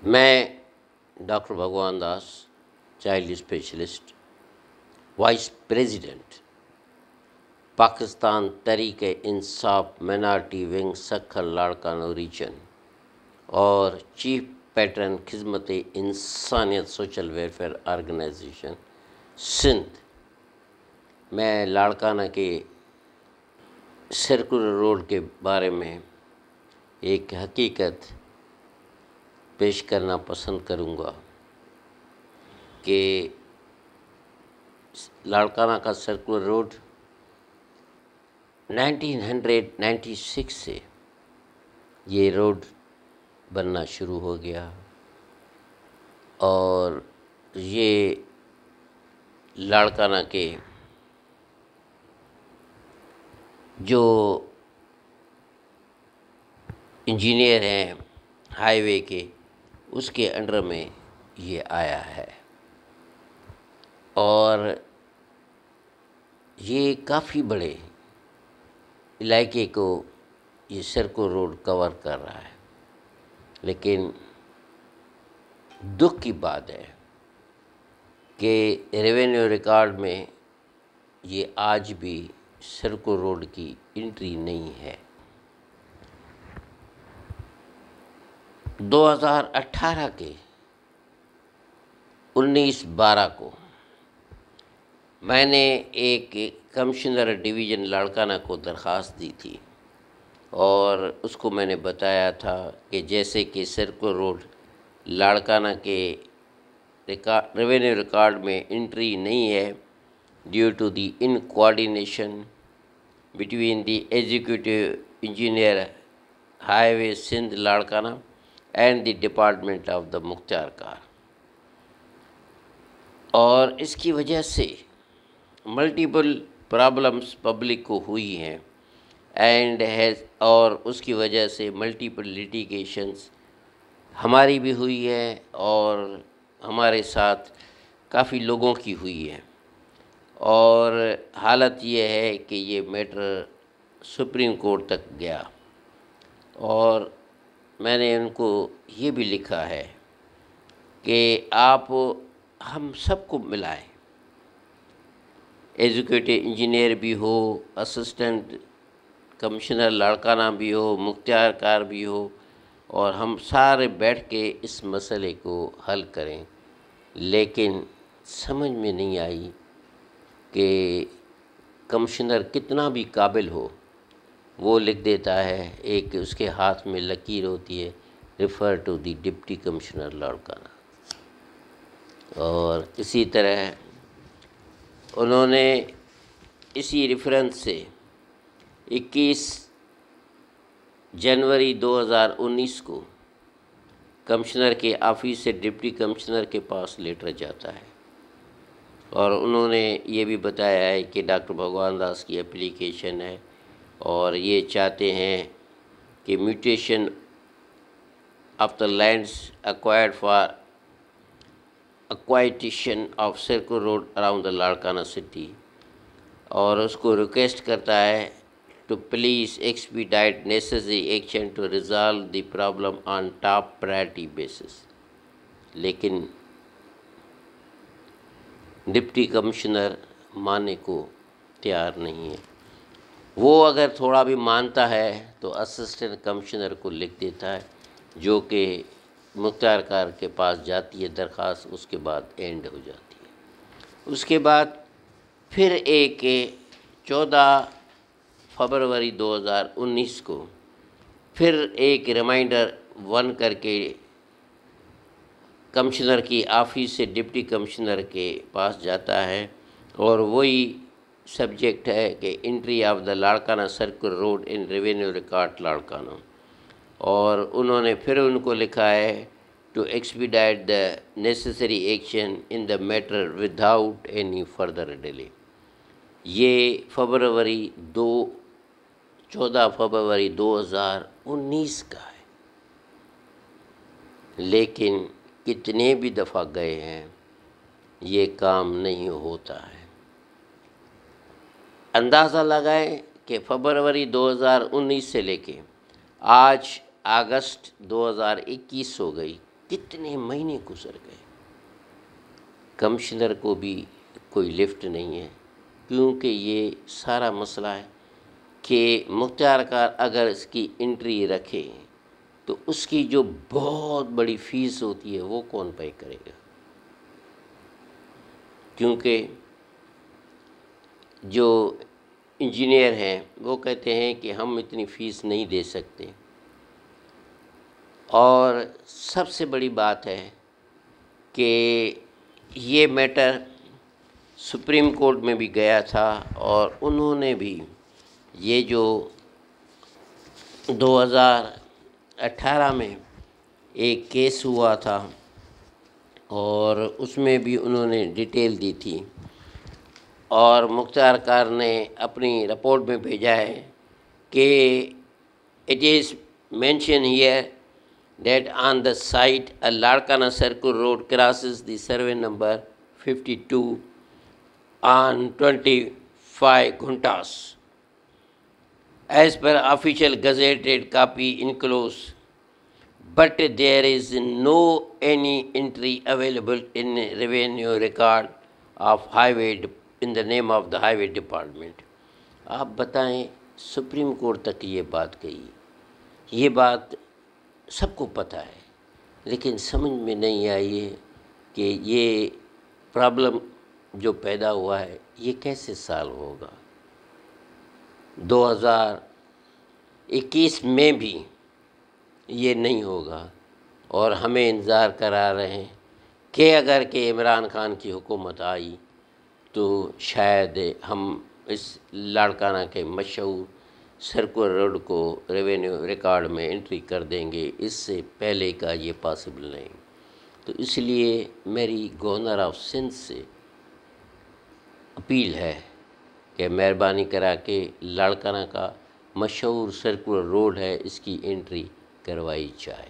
میں doctor Bhagwan Das, child specialist, vice president, Pakistan Tehreek Insaf minority wing Sukkur Larkana region اور chief patron Khidmat Insaniyat social welfare organization Sindh, میں لاڑکانہ کے circular road کے بارے میں ایک حقیقت پیش کرنا پسند کروں گا کہ لاڑکانہ کا سرکولر روڈ 1996 سے یہ روڈ بننا شروع ہو گیا اور یہ لاڑکانہ کے جو انجینئر ہیں ہائی وے کے، اس کے انڈر میں یہ آیا ہے اور یہ کافی بڑے علاقے کو یہ سرکل روڈ کور کر رہا ہے، لیکن دکھ کی بات ہے کہ ریونیو ریکارڈ میں یہ آج بھی سرکل روڈ کی انٹری نہیں ہے۔ 2018 کے 19/12 کو میں نے ایک کمشنر ڈویژن لاڑکانہ کو درخواست دی تھی اور اس کو میں نے بتایا تھا کہ جیسے کہ سرکل روڈ لاڑکانہ کے ریونیو ریکارڈ میں انٹری نہیں ہے due to the uncoordination between the executive engineer highway Sindh Larkana and the department of the Mukhtiarkar, اور اس کی وجہ سے ملٹیپل پرابلمس پبلک کو ہوئی ہیں اور اس کی وجہ سے ملٹیپل لیٹیگیشنس ہماری بھی ہوئی ہے اور ہمارے ساتھ کافی لوگوں کی ہوئی ہے، اور حالت یہ ہے کہ یہ میٹر سپریم کورٹ تک گیا اور میں نے ان کو یہ بھی لکھا ہے کہ آپ ہم سب کو ملائیں، ایگزیکٹو انجینئر بھی ہو، اسسٹنٹ کمشنر لاڑکانہ بھی ہو، مختار کار بھی ہو، اور ہم سارے بیٹھ کے اس مسئلے کو حل کریں، لیکن سمجھ میں نہیں آئی کہ کمشنر کتنا بھی قابل ہو وہ لکھ دیتا ہے، ایک اس کے ہاتھ میں لکیر ہوتی ہے refer to the deputy commissioner Larkana, اور اسی طرح انہوں نے اسی ریفرنس سے 21 جنوری 2019 کو کمشنر کے آفس سے ڈپٹی کمشنر کے پاس لیٹر جاتا ہے اور انہوں نے یہ بھی بتایا ہے کہ ڈاکٹر بھگوان داس کی اپلیکیشن ہے اور یہ چاہتے ہیں کہ mutation of the lands acquired for acquisition of circle road around the Larkana city, اور اس کو ریکویسٹ کرتا ہے to please expedite necessary action to resolve the problem on top priority basis, لیکن ڈپٹی کمشنر ماننے کو تیار نہیں ہے۔ وہ اگر تھوڑا بھی مانتا ہے تو اسسٹنٹ کمشنر کو لکھ دیتا ہے، جو کہ مختار کار کے پاس جاتی ہے درخواست، اس کے بعد اینڈ ہو جاتی ہے۔ اس کے بعد پھر ایک 14 فروری 2019 کو پھر ایک ریمائنڈر 1 کر کے کمشنر کی آفس سے ڈپٹی کمشنر کے پاس جاتا ہے، اور وہی سبجیکٹ ہے کہ entry of the Larkana circle road in revenue record Larkana, اور انہوں نے پھر ان کو لکھا ہے to expedite the necessary action in the matter without any further delay. یہ 14 فروری 2019 کا ہے، لیکن کتنے بھی دفعہ گئے ہیں یہ کام نہیں ہوتا ہے۔ اندازہ لگائیں کہ فروری 2019 سے لے کے آج اگست 2021 ہو گئی، کتنے مہینے گزر گئے، کمشنر کو بھی کوئی لفٹ نہیں ہے، کیونکہ یہ سارا مسئلہ ہے کہ مختار کار اگر اس کی انٹری رکھے تو اس کی جو بہت بڑی فیس ہوتی ہے وہ کون پے کرے گا، کیونکہ جو انجینئر ہیں وہ کہتے ہیں کہ ہم اتنی فیس نہیں دے سکتے۔ اور سب سے بڑی بات ہے کہ یہ میٹر سپریم کورٹ میں بھی گیا تھا، اور انہوں نے بھی یہ جو 2018 میں ایک کیس ہوا تھا اور اس میں بھی انہوں نے ڈیٹیل دی تھی، اور مختار کار نے اپنی رپورٹ میں بھیجا ہے کہ it is mention here that on the site a Larkana Circle Road crosses the survey number 52 on 25 Ghuntas as per official gazetted copy enclosed, but there is no any entry available in revenue record of highway in the name of the highway department. آپ بتائیں، supreme court تک یہ بات گئی، یہ بات سب کو پتہ ہے، لیکن سمجھ میں نہیں آئی ہے کہ یہ پرابلم جو پیدا ہوا ہے یہ کیسے سالو ہوگا۔ 2021 میں بھی یہ نہیں ہوگا، اور ہمیں انتظار کرا رہے ہیں کہ اگر کہ عمران خان کی حکومت آئی تو شاید ہم اس لاڑکانہ کے مشہور سرکل روڈ کو ریونیو ریکارڈ میں انٹری کر دیں گے، اس سے پہلے کا یہ پاسبل نہیں۔ تو اس لیے میری گورنر آف سندھ سے اپیل ہے کہ مہربانی کرا کے لاڑکانہ کا مشہور سرکل روڈ ہے، اس کی انٹری کروائی جائے۔